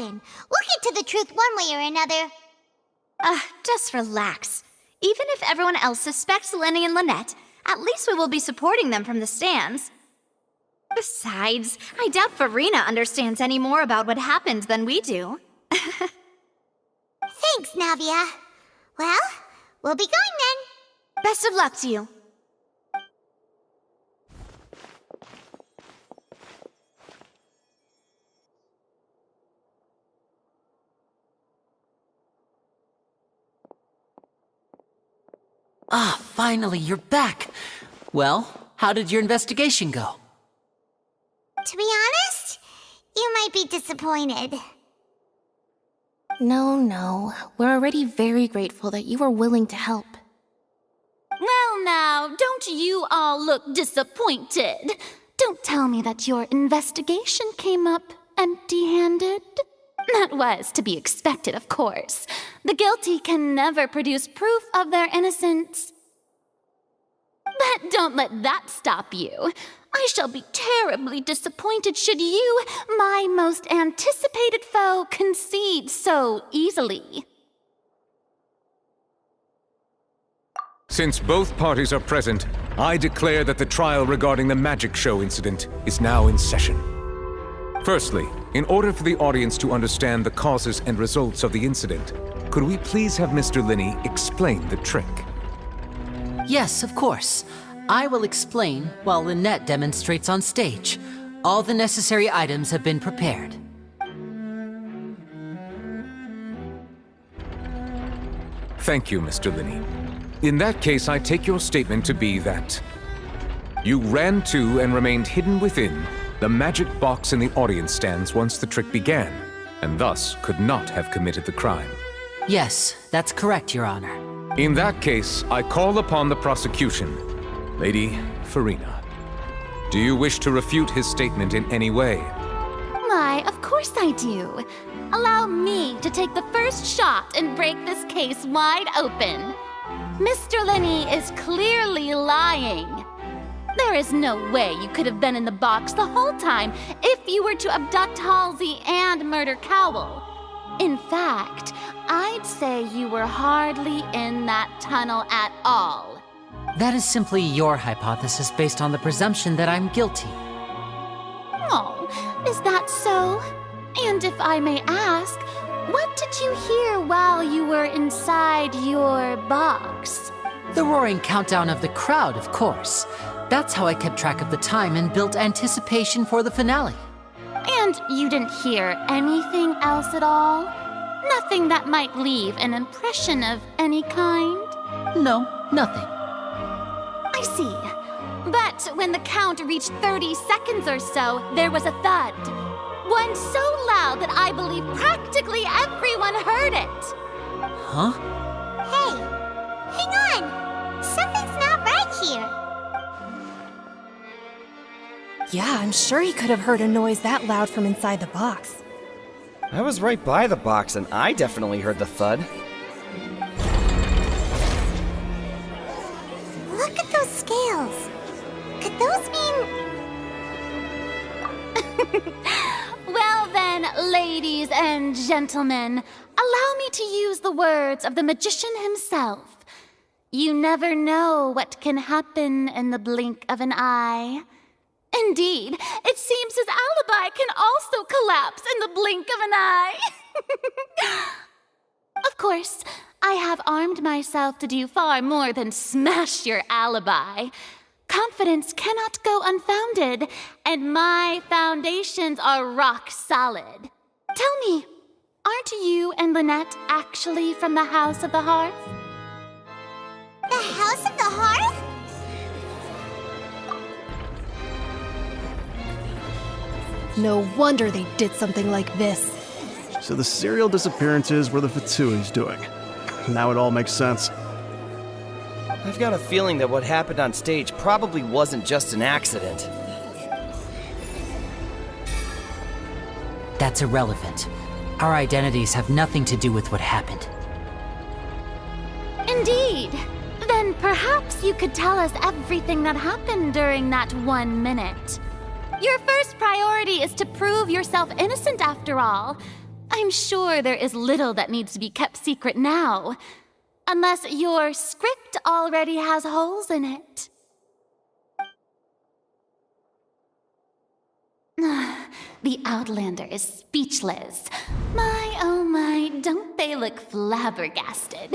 happen. We'll get to the truth one way or another. Just relax. Even if everyone else suspects Lenny and Lynette, at least we will be supporting them from the stands. Besides, I doubt Farina understands any more about what happened than we do. Thanks, Navia. Well, we'll be going then. Best of luck to you. Ah, finally, you're back. Well, how did your investigation go? To be honest, you might be disappointed. No. We're already very grateful that you were willing to help. Well now, don't you all look disappointed? Don't tell me that your investigation came up empty-handed. That was to be expected, of course. The guilty can never produce proof of their innocence. But don't let that stop you. I shall be terribly disappointed should you, my most anticipated foe, concede so easily. Since both parties are present, I declare that the trial regarding the magic show incident is now in session. Firstly, in order for the audience to understand the causes and results of the incident, could we please have Mr. Linney explain the trick? Yes, of course. I will explain while Lynette demonstrates on stage. All the necessary items have been prepared. Thank you, Mr. Linney. In that case, I take your statement to be that you ran to and remained hidden within the magic box in the audience stands once the trick began, and thus could not have committed the crime. Yes, that's correct, Your Honor. In that case, I call upon the prosecution. Lady Farina, do you wish to refute his statement in any way? Why, of course I do. Allow me to take the first shot and break this case wide open. Mr. Linney is clearly lying. There is no way you could have been in the box the whole time if you were to abduct Halsey and murder Cowell. In fact, I'd say you were hardly in that tunnel at all. That is simply your hypothesis based on the presumption that I'm guilty. Oh, is that so? And if I may ask, what did you hear while you were inside your box? The roaring countdown of the crowd, of course. That's how I kept track of the time and built anticipation for the finale. And you didn't hear anything else at all? Nothing that might leave an impression of any kind? No, nothing. I see. But when the count reached 30 seconds or so, there was a thud. One so loud that I believe practically everyone heard it. Huh? Hey, hang on! Something's not right here. Yeah, I'm sure he could have heard a noise that loud from inside the box. I was right by the box and I definitely heard the thud. Look at those scales. Could those mean... Well then, ladies and gentlemen, allow me to use the words of the magician himself. You never know what can happen in the blink of an eye. Indeed, it seems his alibi can also collapse in the blink of an eye. Of course, I have armed myself to do far more than smash your alibi. Confidence cannot go unfounded, and my foundations are rock solid. Tell me, aren't you and Lynette actually from the House of the Hearth? The House of the Hearth? No wonder they did something like this. So the serial disappearances were the Fatsui's doing. Now it all makes sense. I've got a feeling that what happened on stage probably wasn't just an accident. That's irrelevant. Our identities have nothing to do with what happened. Indeed. Then perhaps you could tell us everything that happened during that 1 minute. Your first priority is to prove yourself innocent, after all. I'm sure there is little that needs to be kept secret now. Unless your script already has holes in it. The Outlander is speechless. My, oh my, don't they look flabbergasted?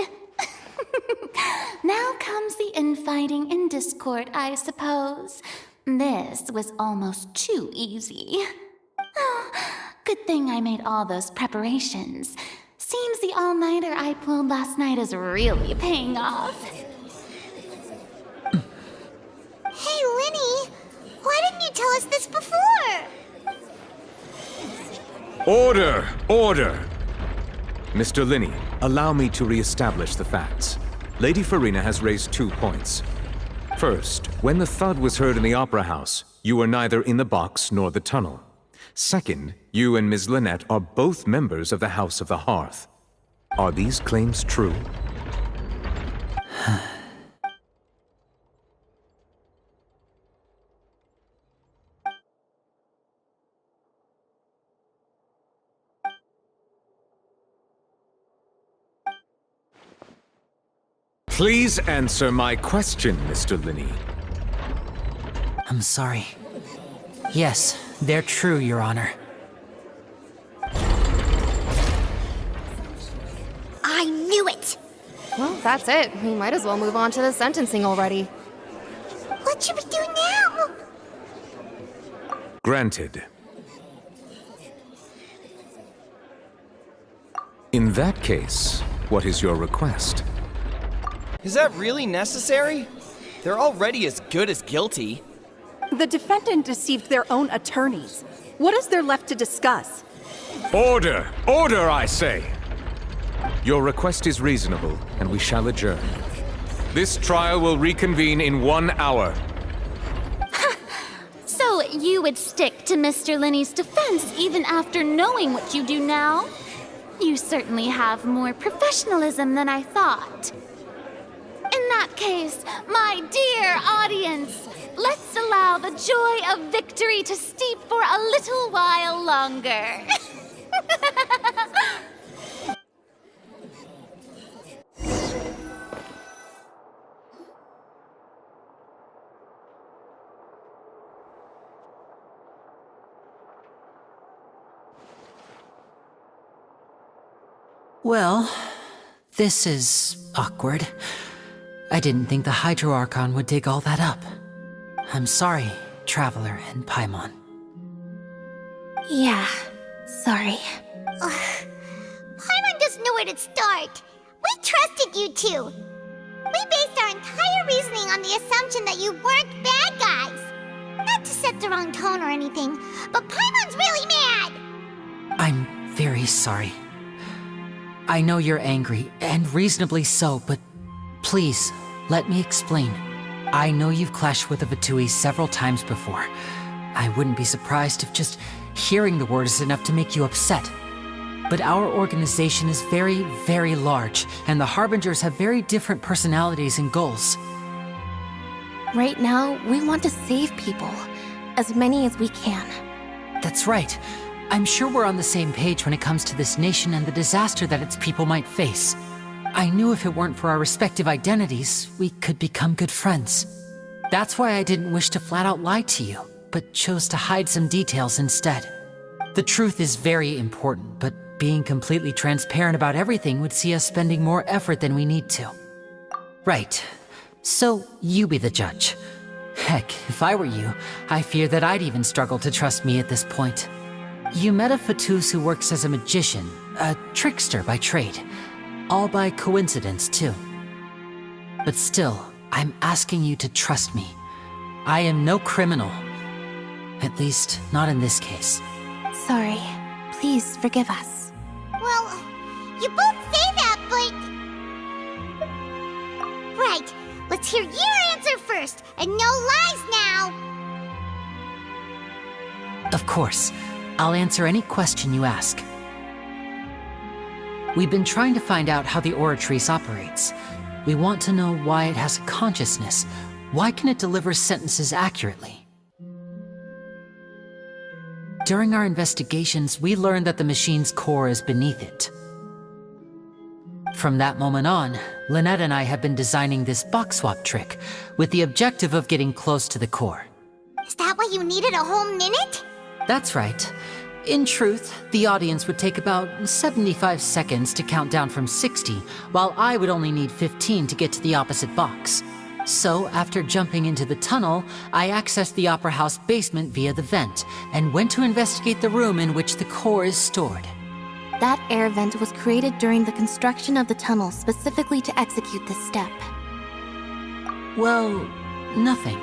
Now comes the infighting and discord, I suppose. This was almost too easy. Good thing I made all those preparations. Seems the all-nighter I pulled last night is really paying off. Hey, Linny! Why didn't you tell us this before? Order! Order! Mr. Linney, allow me to re-establish the facts. Lady Farina has raised 2 points. First, when the thud was heard in the Opera House, you were neither in the box nor the tunnel. Second, you and Ms. Lynette are both members of the House of the Hearth. Are these claims true? Please answer my question, Mr. Linney. I'm sorry. Yes, they're true, Your Honor. I knew it! Well, that's it. We might as well move on to the sentencing already. What should we do now? Granted. In that case, what is your request? Is that really necessary? They're already as good as guilty. The defendant deceived their own attorneys. What is there left to discuss? Order! Order, I say! Your request is reasonable, and we shall adjourn. This trial will reconvene in 1 hour. So you would stick to Mr. Linney's defense even after knowing what you do now? You certainly have more professionalism than I thought. In that case, my dear audience, let's allow the joy of victory to steep for a little while longer. Well, this is awkward. I didn't think the Hydro Archon would dig all that up. I'm sorry, Traveler and Paimon. Yeah, sorry. Paimon doesn't know where to start. We trusted you two. We based our entire reasoning on the assumption that you weren't bad guys. Not to set the wrong tone or anything, but Paimon's really mad. I'm very sorry. I know you're angry, and reasonably so, but please, let me explain. I know you've clashed with the Vitui several times before. I wouldn't be surprised if just hearing the word is enough to make you upset. But our organization is very, very large, and the Harbingers have very different personalities and goals. Right now, we want to save people. As many as we can. That's right. I'm sure we're on the same page when it comes to this nation and the disaster that its people might face. I knew if it weren't for our respective identities, we could become good friends. That's why I didn't wish to flat out lie to you, but chose to hide some details instead. The truth is very important, but being completely transparent about everything would see us spending more effort than we need to. Right. So, you be the judge. Heck, if I were you, I fear that I'd even struggle to trust me at this point. You met a Fatus who works as a magician, a trickster by trade. All by coincidence, too. But still, I'm asking you to trust me. I am no criminal. At least, not in this case. Sorry. Please forgive us. Well, you both say that, but... Right, let's hear your answer first, and no lies now! Of course. I'll answer any question you ask. We've been trying to find out how the Oratrice operates. We want to know why it has a consciousness. Why can it deliver sentences accurately? During our investigations, we learned that the machine's core is beneath it. From that moment on, Lynette and I have been designing this box swap trick with the objective of getting close to the core. Is that why you needed a whole minute? That's right. In truth, the audience would take about 75 seconds to count down from 60, while I would only need 15 to get to the opposite box. So, after jumping into the tunnel, I accessed the Opera House basement via the vent, and went to investigate the room in which the core is stored. That air vent was created during the construction of the tunnel specifically to execute this step. Well, nothing.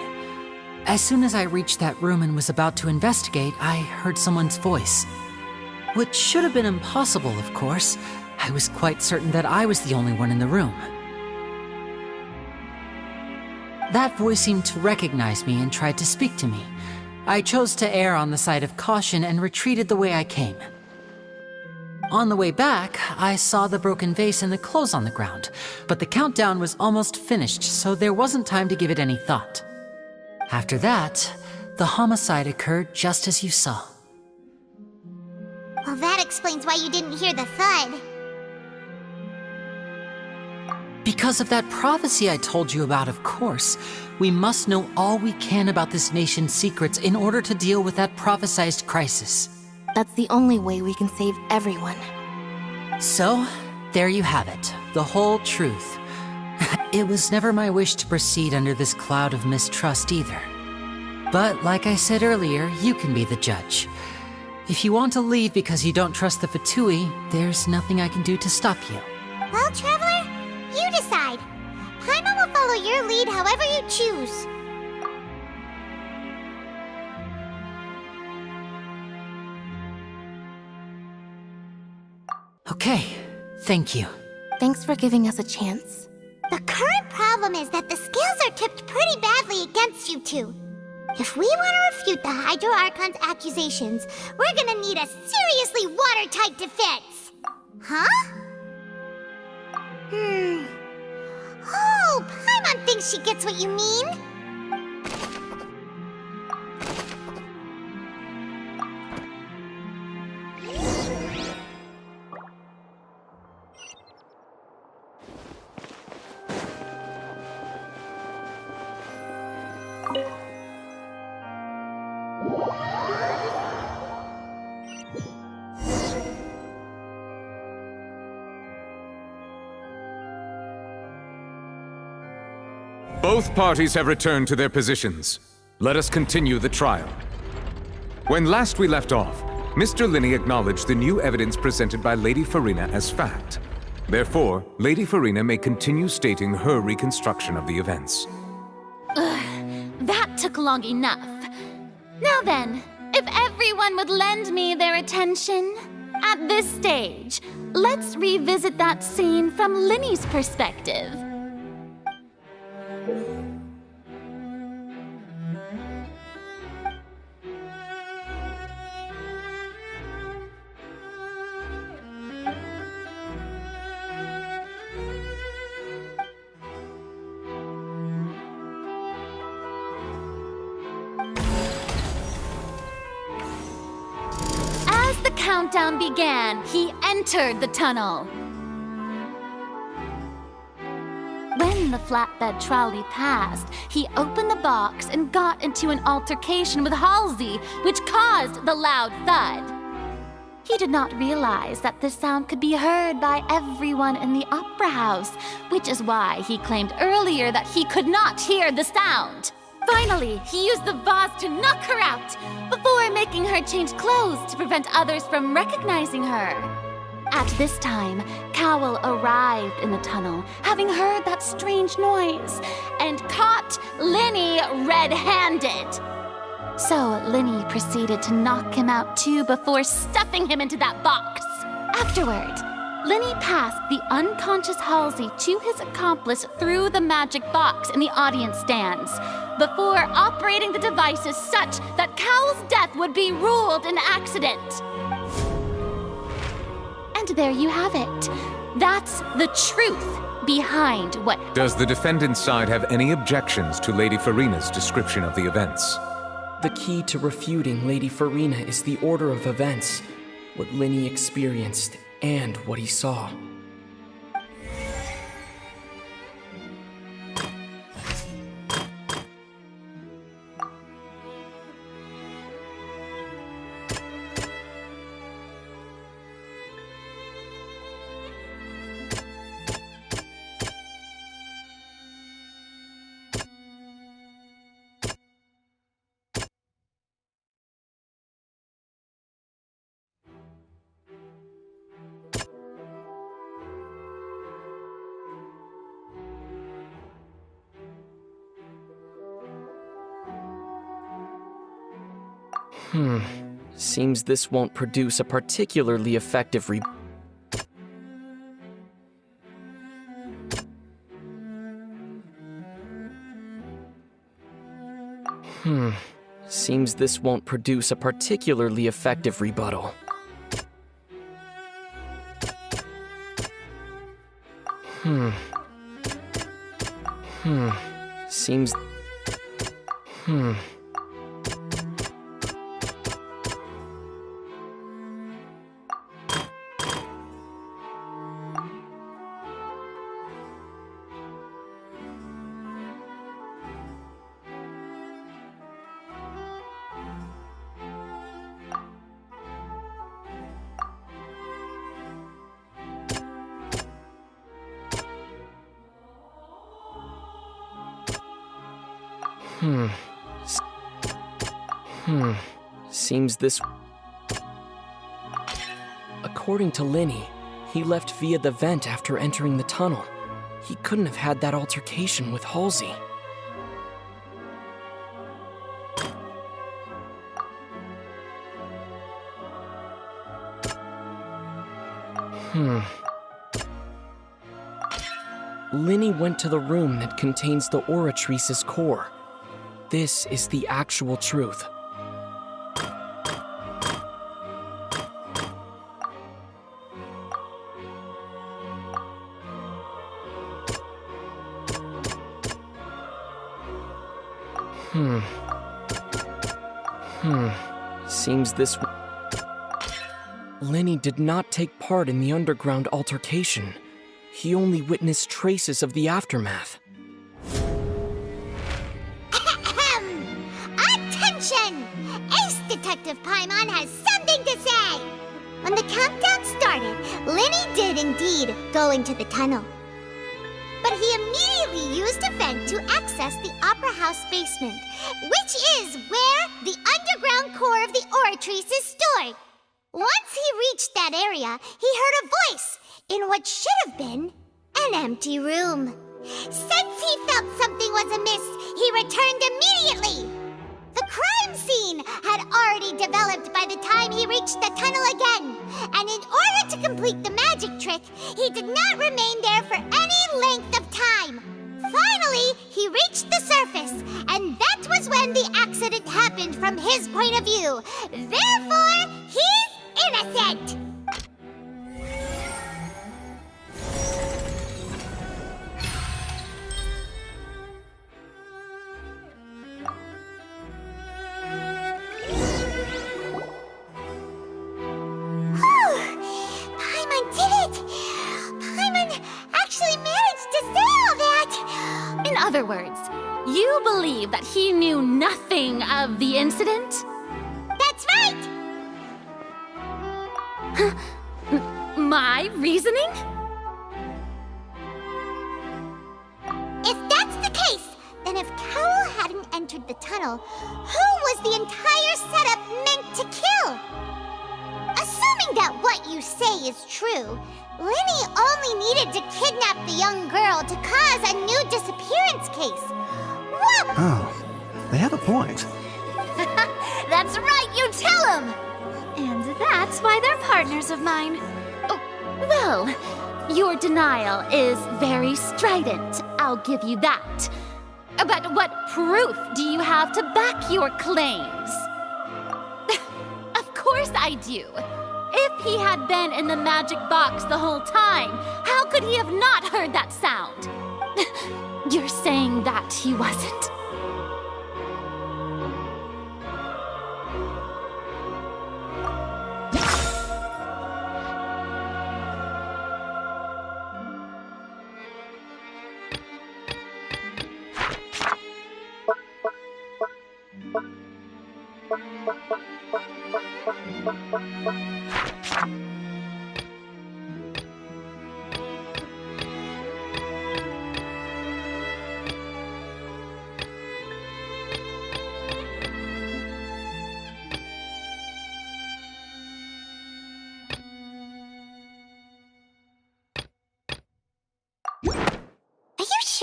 As soon as I reached that room and was about to investigate, I heard someone's voice. Which should have been impossible, of course. I was quite certain that I was the only one in the room. That voice seemed to recognize me and tried to speak to me. I chose to err on the side of caution and retreated the way I came. On the way back, I saw the broken vase and the clothes on the ground, but the countdown was almost finished, so there wasn't time to give it any thought. After that, the homicide occurred just as you saw. Well, that explains why you didn't hear the thud. Because of that prophecy I told you about, of course. We must know all we can about this nation's secrets in order to deal with that prophesized crisis. That's the only way we can save everyone. So, there you have it. The whole truth. It was never my wish to proceed under this cloud of mistrust either. But like I said earlier, you can be the judge. If you want to leave because you don't trust the Fatui, there's nothing I can do to stop you. Well, Traveler, you decide. Paimon will follow your lead however you choose. Okay, thank you. Thanks for giving us a chance. The current problem is that the scales are tipped pretty badly against you two. If we want to refute the Hydro Archon's accusations, we're gonna need a seriously watertight defense. Huh? Oh, Paimon thinks she gets what you mean. Both parties have returned to their positions. Let us continue the trial. When last we left off, Mr. Linney acknowledged the new evidence presented by Lady Farina as fact. Therefore, Lady Farina may continue stating her reconstruction of the events. That took long enough. Now then, if everyone would lend me their attention, at this stage, let's revisit that scene from Linney's perspective. As the countdown began, he entered the tunnel. When the flatbed trolley passed, he opened the box and got into an altercation with Halsey, which caused the loud thud. He did not realize that this sound could be heard by everyone in the Opera House, which is why he claimed earlier that he could not hear the sound. Finally, he used the vase to knock her out, before making her change clothes to prevent others from recognizing her. At this time, Cowell arrived in the tunnel, having heard that strange noise, and caught Linney red-handed. So Linney proceeded to knock him out too before stuffing him into that box. Afterward, Linney passed the unconscious Halsey to his accomplice through the magic box in the audience stands, before operating the devices such that Cowell's death would be ruled an accident. And there you have it. That's the truth behind what... Does the defendant's side have any objections to Lady Farina's description of the events? The key to refuting Lady Farina is the order of events, what Linny experienced and what he saw. Seems this won't produce a particularly effective Seems this won't produce a particularly effective rebuttal. Seems... Seems this... According to Linny, he left via the vent after entering the tunnel. He couldn't have had that altercation with Halsey. Linny went to the room that contains the Oratrice's core. This is the actual truth. Seems this... Linny did not take part in the underground altercation. He only witnessed traces of the aftermath. Attention! Ace Detective Paimon has something to say! When the countdown started, Linny did indeed go into the tunnel. But he immediately used a vent to access the Opera House basement, which is where the underground core of the Oratrice is stored. Once he reached that area, he heard a voice in what should have been an empty room. Since he felt something was amiss, he returned immediately. The crime scene had already developed by the time he reached the tunnel again, and in order to complete the magic trick, he did not remain there for any length of time. Finally, he reached the surface, and that was when the accident happened from his point of view. Therefore, he's innocent! Paimon did it! Paimon actually managed to say all that! In other words, you believe that he knew nothing of the incident? That's right! My reasoning? If that's the case, then if Carol hadn't entered the tunnel, who was the entire setup meant to kill? Assuming that what you say is true, Linny only needed to kidnap the young girl to cause a new disappearance case. Whoop! Oh, they have a point. That's right, you tell him! And that's why they're partners of mine. Oh, well, your denial is very strident, I'll give you that. But what proof do you have to back your claims? Of course I do. If he had been in the magic box the whole time, how could he have not heard that sound? You're saying that he wasn't?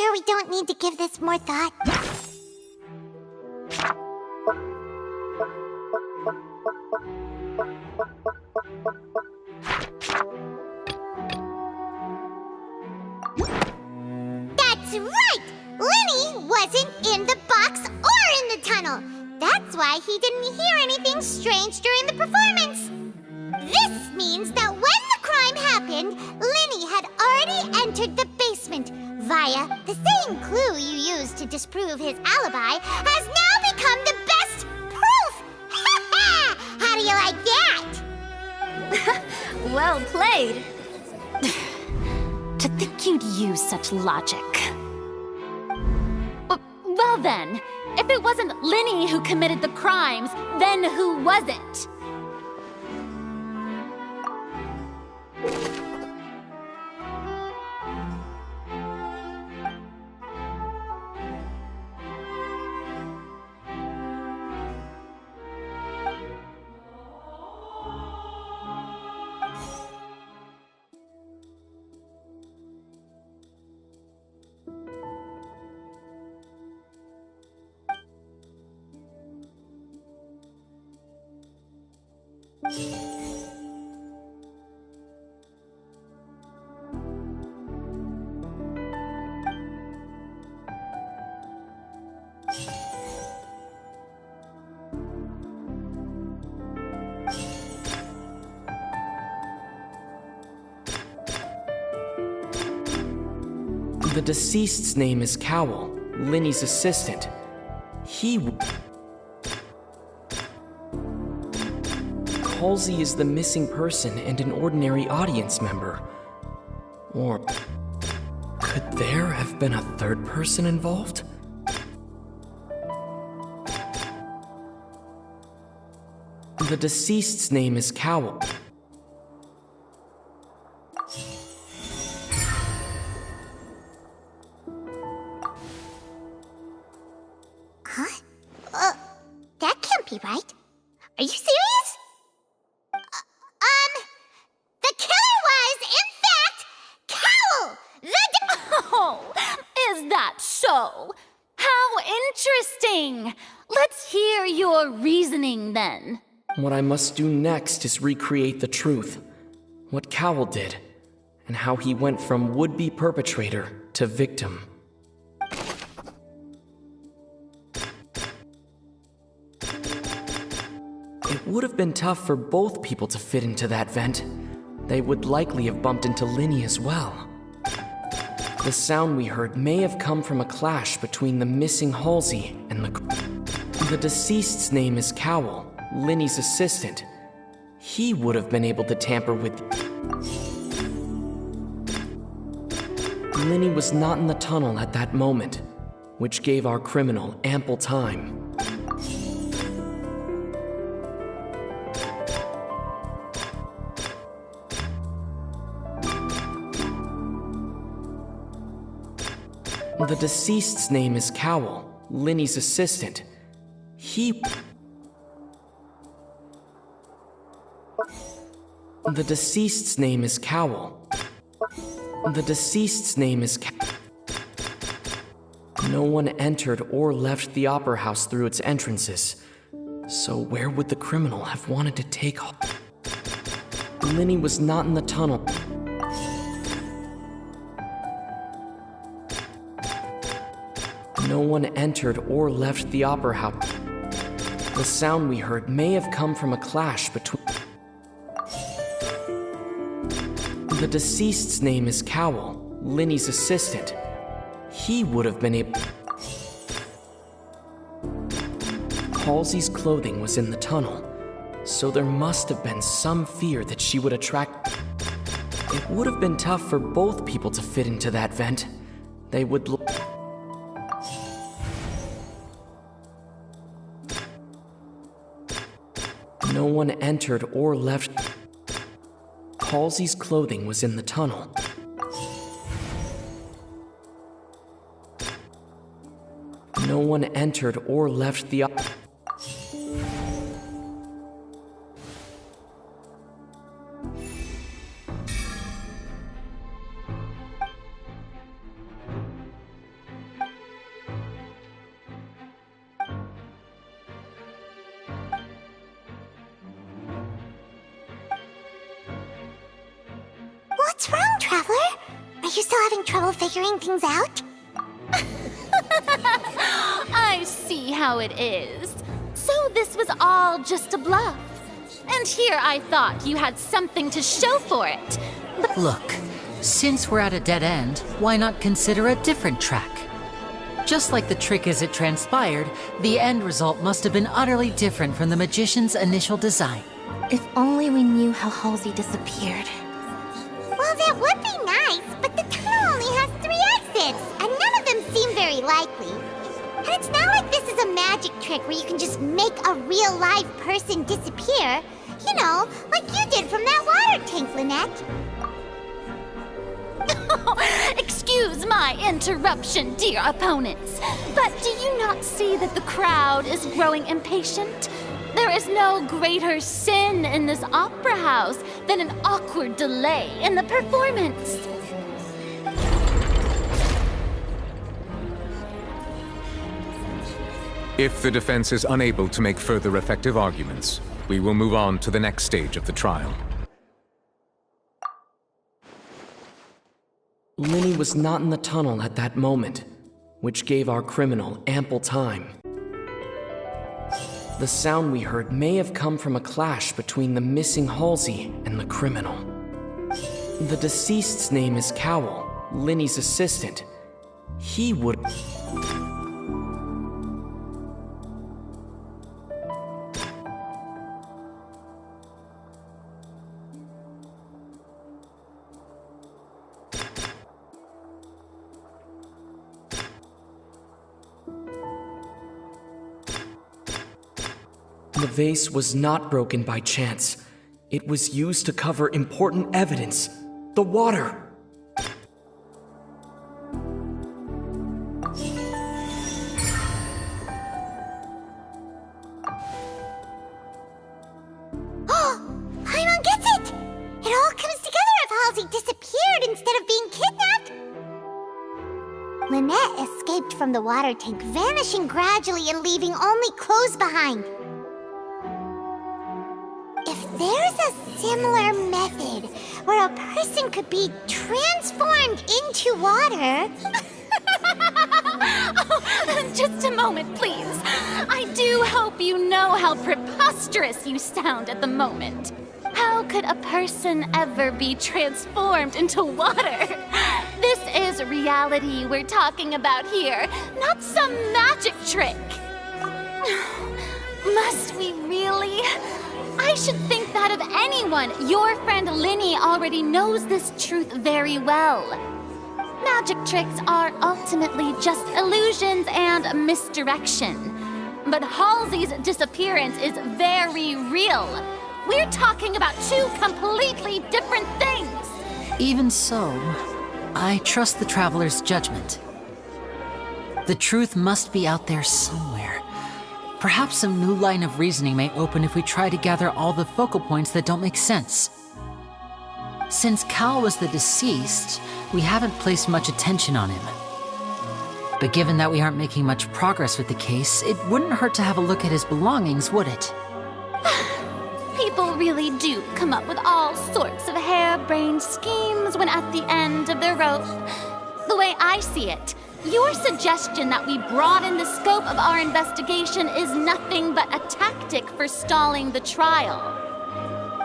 sure we don't need to give this more thought? That's right! Lenny wasn't in the box or in the tunnel. That's why he didn't hear anything strange during the performance. This means that when the crime happened, Lenny had already entered the basement via the same clue you used to disprove his alibi has now become the best proof! How do you like that? Well played. To think you'd use such logic. Well then, if it wasn't Lenny who committed the crimes, then who was it? The deceased's name is Cowell, Lenny's assistant. Halsey is the missing person and an ordinary audience member. Or could there have been a third person involved? The deceased's name is Cowell. That can't be right. Are you serious? The killer was, in fact, Cowell! Oh, is that so? How interesting! Let's hear your reasoning then. What I must do next is recreate the truth. What Cowell did, and how he went from would-be perpetrator to victim. It would have been tough for both people to fit into that vent. They would likely have bumped into Lenny as well. The sound we heard may have come from a clash between the missing Halsey and the deceased's name is Cowell, Lenny's assistant. He would have been able to tamper with... Lenny was not in the tunnel at that moment, which gave our criminal ample time. The deceased's name is Cowell, Lenny's assistant. The deceased's name is Cowell. The deceased's name is No one entered or left the Opera House through its entrances. So where would the criminal have wanted to take... Lenny was not in the tunnel. No one entered or left the Opera House. The sound we heard may have come from a clash between... The deceased's name is Cowell, Lenny's assistant. He would have been able... Halsey's clothing was in the tunnel, so there must have been some fear that she would attract... It would have been tough for both people to fit into that vent. They would... No one entered or left... Halsey's clothing was in the tunnel. No one entered or left the... Traveler? Are you still having trouble figuring things out? I see how it is. So this was all just a bluff. And here I thought you had something to show for it. But Look, since we're at a dead end, why not consider a different track? Just like the trick as it transpired, the end result must have been utterly different from the magician's initial design. If only we knew how Halsey disappeared. Well, that would be nice, but the tunnel only has 3 exits, and none of them seem very likely. And it's not like this is a magic trick where you can just make a real live person disappear. You know, like you did from that water tank, Lynette. excuse my interruption, dear opponents. But do you not see that the crowd is growing impatient? There is no greater sin in this opera house than an awkward delay in the performance. If the defense is unable to make further effective arguments, we will move on to the next stage of the trial. Linny was not in the tunnel at that moment, which gave our criminal ample time. The sound we heard may have come from a clash between the missing Halsey and the criminal. The deceased's name is Cowell, Linny's assistant. He would... The vase was not broken by chance. It was used to cover important evidence. The water! Paimon gets it! It all comes together if Halsey disappeared instead of being kidnapped. Lynette escaped from the water tank, vanishing gradually and leaving only clothes behind. If there's a similar method where a person could be transformed into water... Oh, just a moment, please. I do hope you know how preposterous you sound at the moment. How could a person ever be transformed into water? This is reality we're talking about here, not some magic trick. Must we really? I should think that of anyone. Your friend Linny already knows this truth very well. Magic tricks are ultimately just illusions and misdirection. But Halsey's disappearance is very real. We're talking about 2 completely different things. Even so, I trust the Traveler's judgment. The truth must be out there somewhere. Perhaps some new line of reasoning may open if we try to gather all the focal points that don't make sense. Since Cal was the deceased, we haven't placed much attention on him. But given that we aren't making much progress with the case, it wouldn't hurt to have a look at his belongings, would it? People really do come up with all sorts of harebrained schemes when at the end of their rope. The way I see it, your suggestion that we broaden the scope of our investigation is nothing but a tactic for stalling the trial.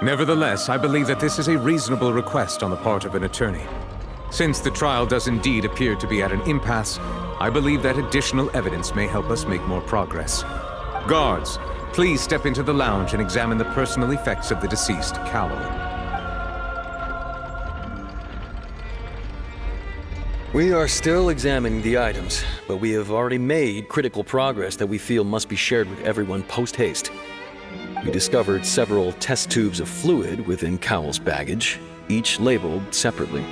Nevertheless, I believe that this is a reasonable request on the part of an attorney. Since the trial does indeed appear to be at an impasse, I believe that additional evidence may help us make more progress. Guards, please step into the lounge and examine the personal effects of the deceased, Cowell. We are still examining the items, but we have already made critical progress that we feel must be shared with everyone post-haste. We discovered several test tubes of fluid within Cowell's baggage, each labeled separately.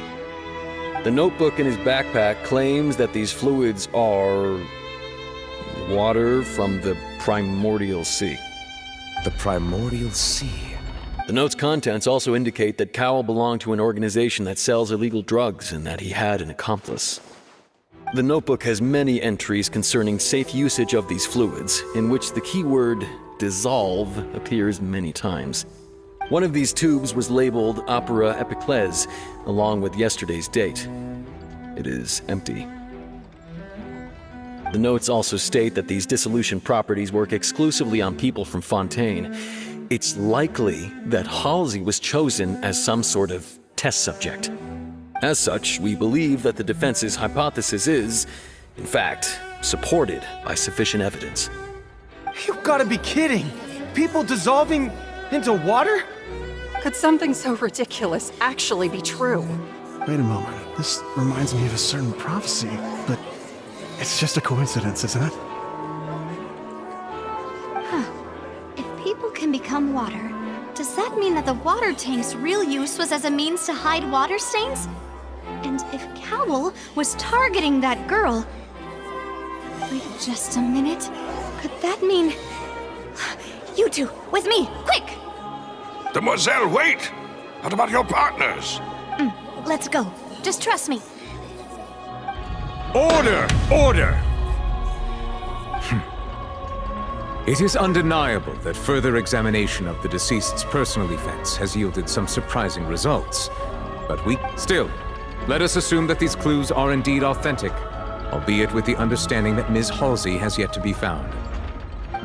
The notebook in his backpack claims that these fluids are... water from the primordial sea. The primordial sea? The note's contents also indicate that Cowell belonged to an organization that sells illegal drugs and that he had an accomplice. The notebook has many entries concerning safe usage of these fluids, in which the keyword dissolve appears many times. One of these tubes was labeled Opera Epiclese, along with yesterday's date. It is empty. The notes also state that these dissolution properties work exclusively on people from Fontaine. It's likely that Halsey was chosen as some sort of test subject. As such, we believe that the defense's hypothesis is, in fact, supported by sufficient evidence. You gotta be kidding! People dissolving into water? Could something so ridiculous actually be true? Wait a moment. This reminds me of a certain prophecy, but it's just a coincidence, isn't it? If people can become water, does that mean that the water tank's real use was as a means to hide water stains? And if Cowl was targeting that girl... Wait just a minute. Could that mean... You two, with me, quick! Demoiselle, wait! What about your partners? Let's go. Just trust me. Order! Order! It is undeniable that further examination of the deceased's personal effects has yielded some surprising results. But still, let us assume that these clues are indeed authentic, albeit with the understanding that Ms. Halsey has yet to be found.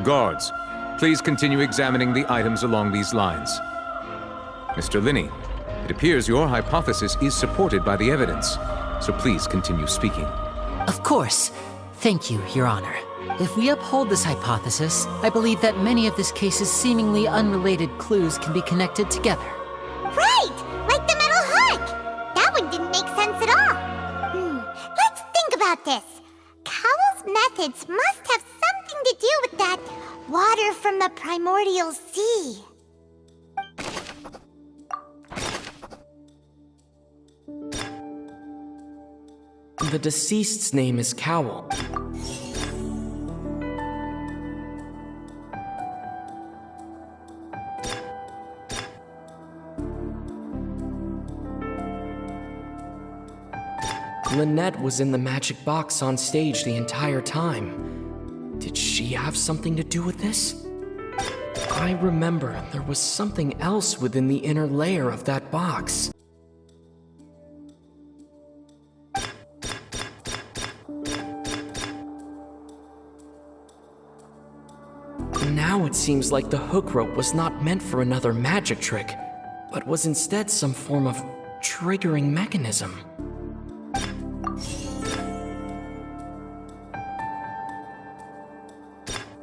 Guards, please continue examining the items along these lines. Mr. Linney, it appears your hypothesis is supported by the evidence, so please continue speaking. Of course. Thank you, Your Honor. If we uphold this hypothesis, I believe that many of this case's seemingly unrelated clues can be connected together. Right! Like the metal hook! That one didn't make sense at all. Let's think about this. Cowell's methods must have something to do with that water from the primordial sea. The deceased's name is Cowl. Lynette was in the magic box on stage the entire time. Did she have something to do with this? I remember there was something else within the inner layer of that box. Now it seems like the hook rope was not meant for another magic trick, but was instead some form of triggering mechanism.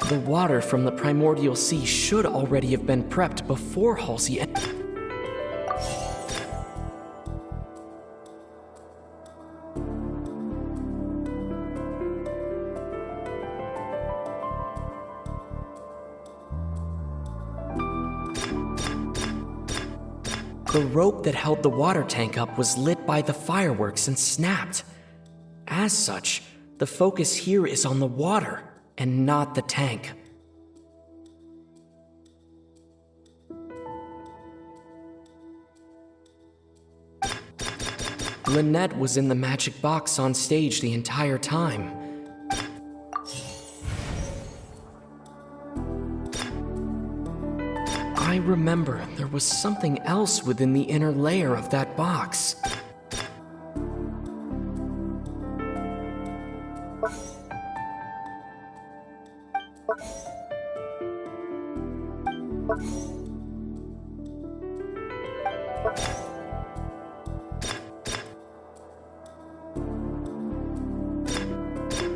The water from the primordial sea should already have been prepped before Halsey and... The rope that held the water tank up was lit by the fireworks and snapped. As such, the focus here is on the water and not the tank. Lynette was in the magic box on stage the entire time. I remember there was something else within the inner layer of that box.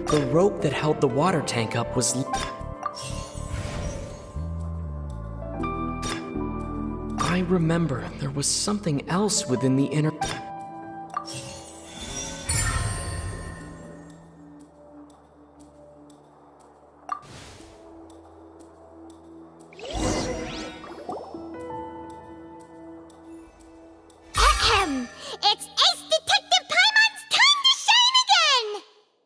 The rope that held the water tank up was... I remember there was something else within the inner... It's Ace Detective Paimon's time to shine again!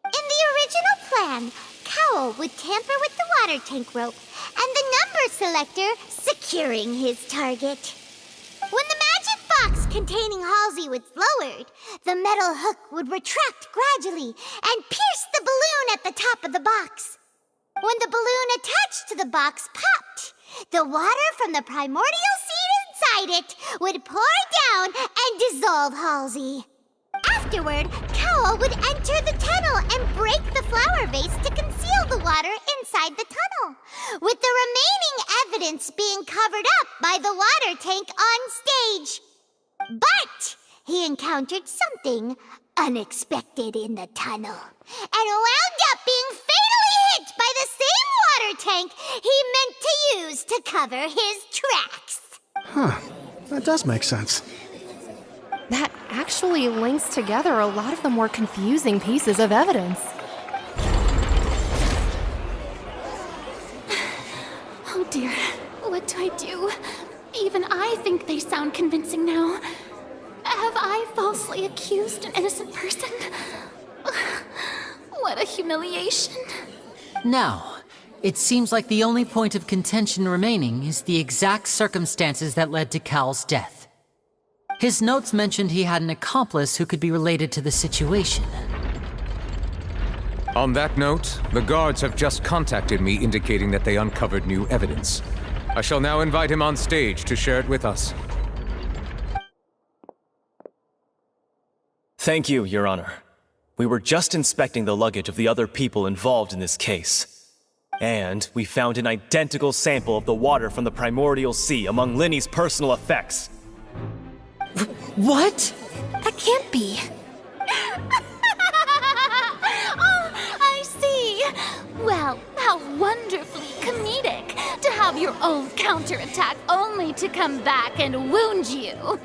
In the original plan, Cowell would tamper with the water tank rope and the number selector securing his target. When the magic box containing Halsey was lowered, the metal hook would retract gradually and pierce the balloon at the top of the box. When the balloon attached to the box popped, the water from the primordial seed inside it would pour down and dissolve Halsey. Afterward, Cowl would enter the tunnel and break the flower vase to conceal the water inside the tunnel, with the remaining evidence being covered up by the water tank on stage. But he encountered something unexpected in the tunnel, and wound up being fatally hit by the same water tank he meant to use to cover his tracks. Huh. That does make sense. That actually links together a lot of the more confusing pieces of evidence. Oh dear, what do I do? Even I think they sound convincing now. Have I falsely accused an innocent person? What a humiliation. Now, it seems like the only point of contention remaining is the exact circumstances that led to Cal's death. His notes mentioned he had an accomplice who could be related to the situation. On that note, the guards have just contacted me indicating that they uncovered new evidence. I shall now invite him on stage to share it with us. Thank you, Your Honor. We were just inspecting the luggage of the other people involved in this case. And we found an identical sample of the water from the primordial sea among Linny's personal effects. What? That can't be. Oh, I see. Well, how wonderfully comedic to have your own counterattack only to come back and wound you.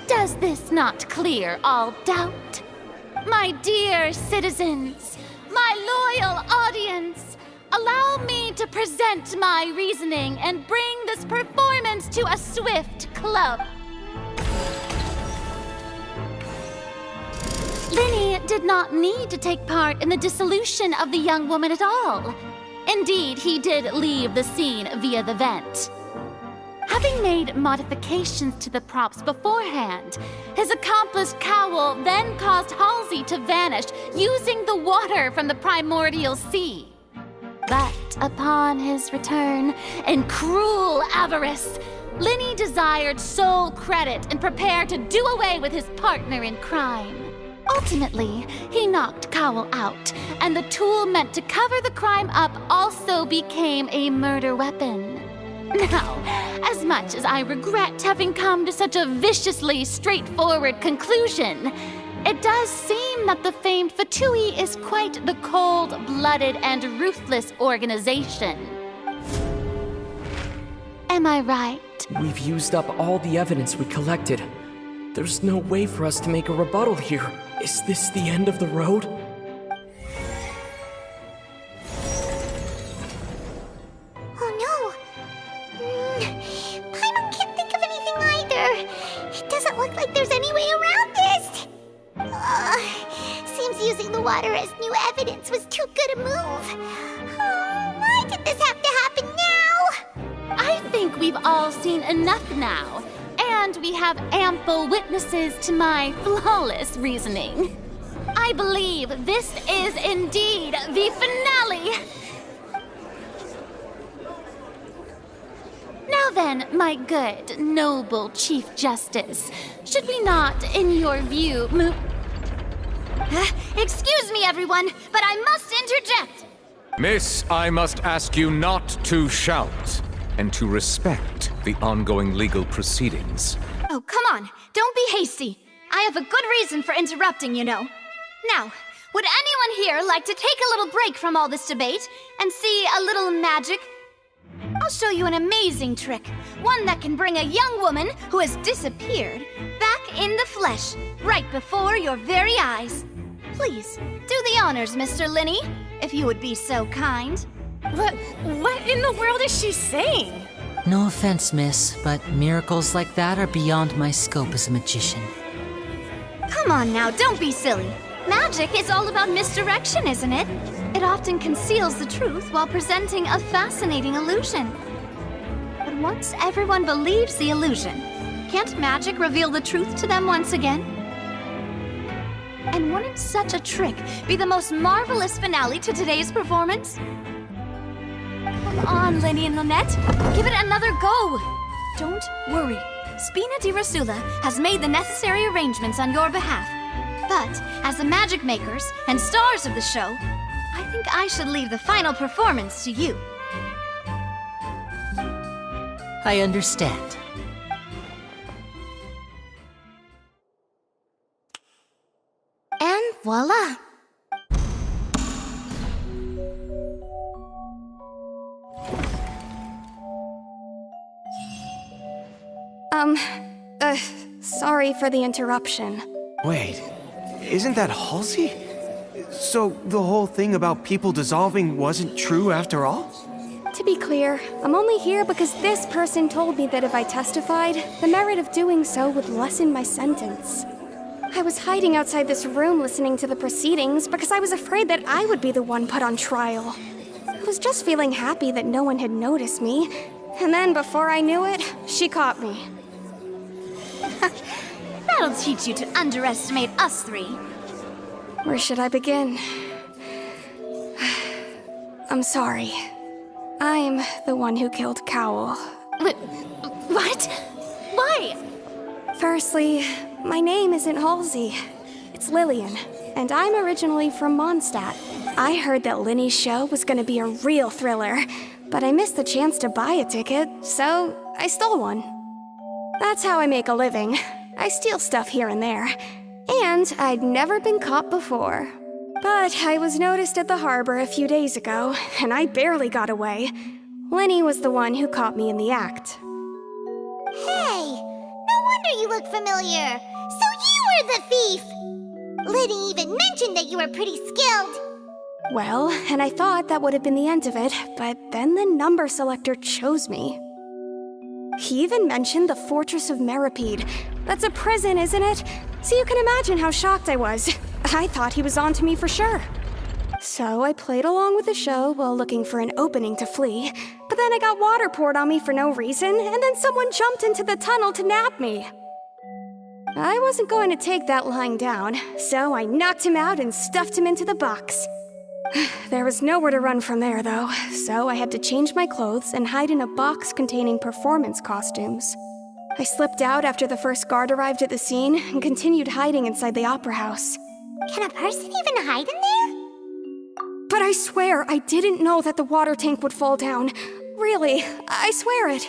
Does this not clear all doubt? My dear citizens, my loyal audience, allow me to present my reasoning and bring this performance to a swift close. Linny did not need to take part in the dissolution of the young woman at all. Indeed, he did leave the scene via the vent. Having made modifications to the props beforehand, his accomplice Cowl then caused Halsey to vanish using the water from the primordial sea. But upon his return, in cruel avarice, Linny desired sole credit and prepared to do away with his partner in crime. Ultimately, he knocked Cowl out, and the tool meant to cover the crime up also became a murder weapon. Now, as much as I regret having come to such a viciously straightforward conclusion, it does seem that the famed Fatui is quite the cold-blooded and ruthless organization. Am I right? We've used up all the evidence we collected. There's no way for us to make a rebuttal here. Is this the end of the road? Oh no! Paimon can't think of anything either. It doesn't look like there's any way around this. Seems using the water as new evidence was too good a move. Why did this have to happen now? I think we've all seen enough now. And we have ample witnesses to my flawless reasoning. I believe this is indeed the finale. Now then, my good, noble Chief Justice, should we not, in your view, move... Excuse me, everyone, but I must interject. Miss, I must ask you not to shout and to respect the ongoing legal proceedings. Oh, come on. Don't be hasty. I have a good reason for interrupting, you know. Now, would anyone here like to take a little break from all this debate and see a little magic? I'll show you an amazing trick. One that can bring a young woman who has disappeared back in the flesh, right before your very eyes. Please, do the honors, Mr. Linny, if you would be so kind. What in the world is she saying? No offense, miss, but miracles like that are beyond my scope as a magician. Come on now, don't be silly. Magic is all about misdirection, isn't it? It often conceals the truth while presenting a fascinating illusion. But once everyone believes the illusion, can't magic reveal the truth to them once again? And wouldn't such a trick be the most marvelous finale to today's performance? Come on, Linny and Lynette. Give it another go. Don't worry. Spina di Rasula has made the necessary arrangements on your behalf. But, as the magic makers and stars of the show, I think I should leave the final performance to you. I understand. And voila! Sorry for the interruption. Wait, isn't that Halsey? So the whole thing about people dissolving wasn't true after all? To be clear, I'm only here because this person told me that if I testified, the merit of doing so would lessen my sentence. I was hiding outside this room listening to the proceedings because I was afraid that I would be the one put on trial. I was just feeling happy that no one had noticed me, and then before I knew it, she caught me. That'll teach you to underestimate us three. Where should I begin? I'm sorry. I'm the one who killed Cowell. What? Why? Firstly, my name isn't Halsey. It's Lillian, and I'm originally from Mondstadt. I heard that Linny's show was gonna be a real thriller, but I missed the chance to buy a ticket, so I stole one. That's how I make a living. I steal stuff here and there. And I'd never been caught before. But I was noticed at the harbor a few days ago, and I barely got away. Linny was the one who caught me in the act. Hey, no wonder you look familiar. So you were the thief! Liddy even mentioned that you were pretty skilled. Well, and I thought that would have been the end of it, but then the number selector chose me. He even mentioned the Fortress of Meripede. That's a prison, isn't it? So you can imagine how shocked I was. I thought he was on to me for sure. So I played along with the show while looking for an opening to flee, but then I got water poured on me for no reason, and then someone jumped into the tunnel to nab me. I wasn't going to take that lying down, so I knocked him out and stuffed him into the box. There was nowhere to run from there, though, so I had to change my clothes and hide in a box containing performance costumes. I slipped out after the first guard arrived at the scene and continued hiding inside the opera house. Can a person even hide in there? But I swear I didn't know that the water tank would fall down. Really, I swear it.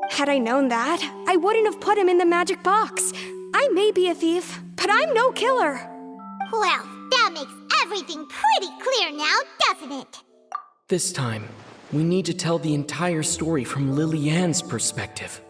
Had I known that, I wouldn't have put him in the magic box. I may be a thief, but I'm no killer. Well, that makes everything pretty clear now, doesn't it? This time, we need to tell the entire story from Lily-Ann's perspective.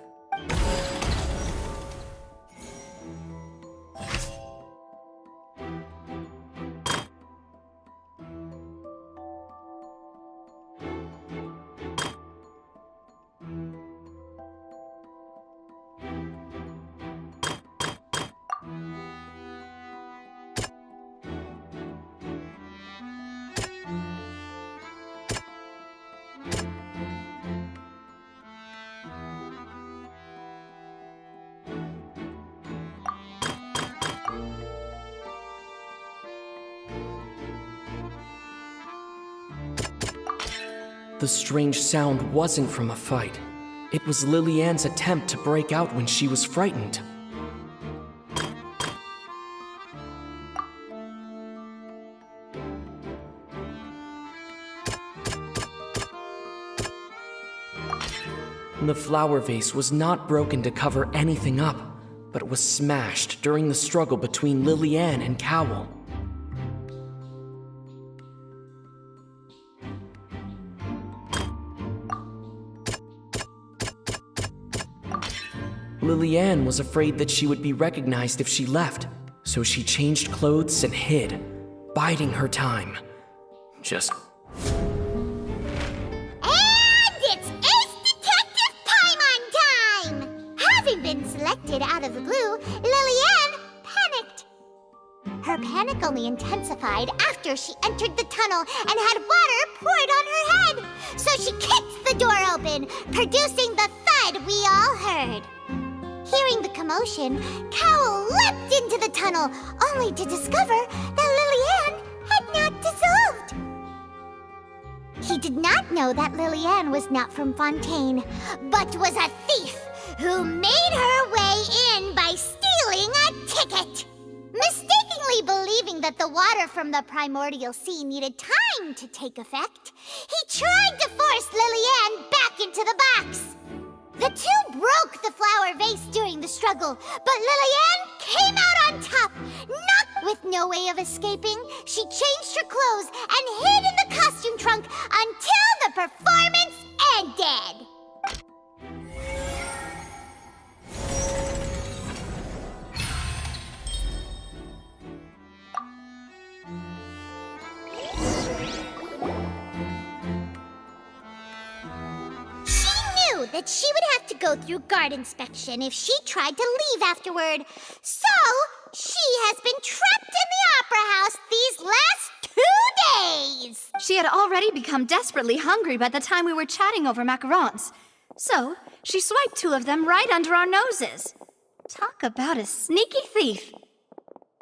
The strange sound wasn't from a fight. It was Lily-Ann's attempt to break out when she was frightened. The flower vase was not broken to cover anything up, but was smashed during the struggle between Lily-Ann and Cowell. Lily-Ann was afraid that she would be recognized if she left, so she changed clothes and hid, biding her time. Just... And it's Ace Detective Paimon time! Having been selected out of the blue, Lily-Ann panicked. Her panic only intensified after she entered the tunnel and had water poured on her head. So she kicked the door open, producing the thud we all heard. Hearing the commotion, Cowell leapt into the tunnel, only to discover that Lily-Ann had not dissolved. He did not know that Lily-Ann was not from Fontaine, but was a thief who made her way in by stealing a ticket. Mistakenly believing that the water from the primordial sea needed time to take effect, he tried to force Lillian back into the box. The two broke the flower vase during the struggle, but Lillian came out on top. Not with no way of escaping, she changed her clothes and hid in the costume trunk until the performance ended. That she would have to go through guard inspection if she tried to leave afterward. So, she has been trapped in the Opera House these last 2 days! She had already become desperately hungry by the time we were chatting over macarons. So, she swiped 2 of them right under our noses. Talk about a sneaky thief.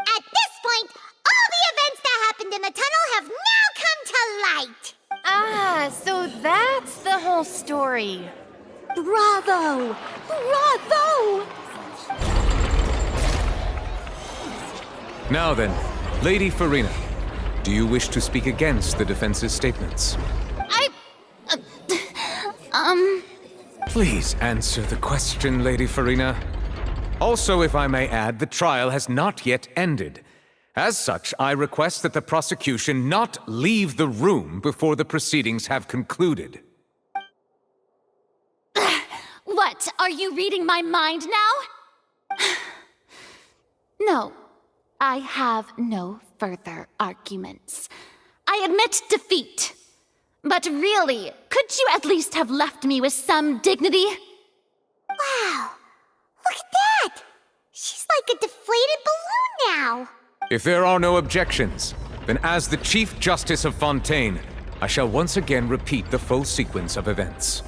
At this point, all the events that happened in the tunnel have now come to light! Ah, so that's the whole story. Bravo! Bravo! Now then, Lady Farina, do you wish to speak against the defense's statements? Please answer the question, Lady Farina. Also, if I may add, the trial has not yet ended. As such, I request that the prosecution not leave the room before the proceedings have concluded. What? Are you reading my mind now? No, I have no further arguments. I admit defeat. But really, could you at least have left me with some dignity? Wow, look at that! She's like a deflated balloon now. If there are no objections, then as the Chief Justice of Fontaine, I shall once again repeat the full sequence of events.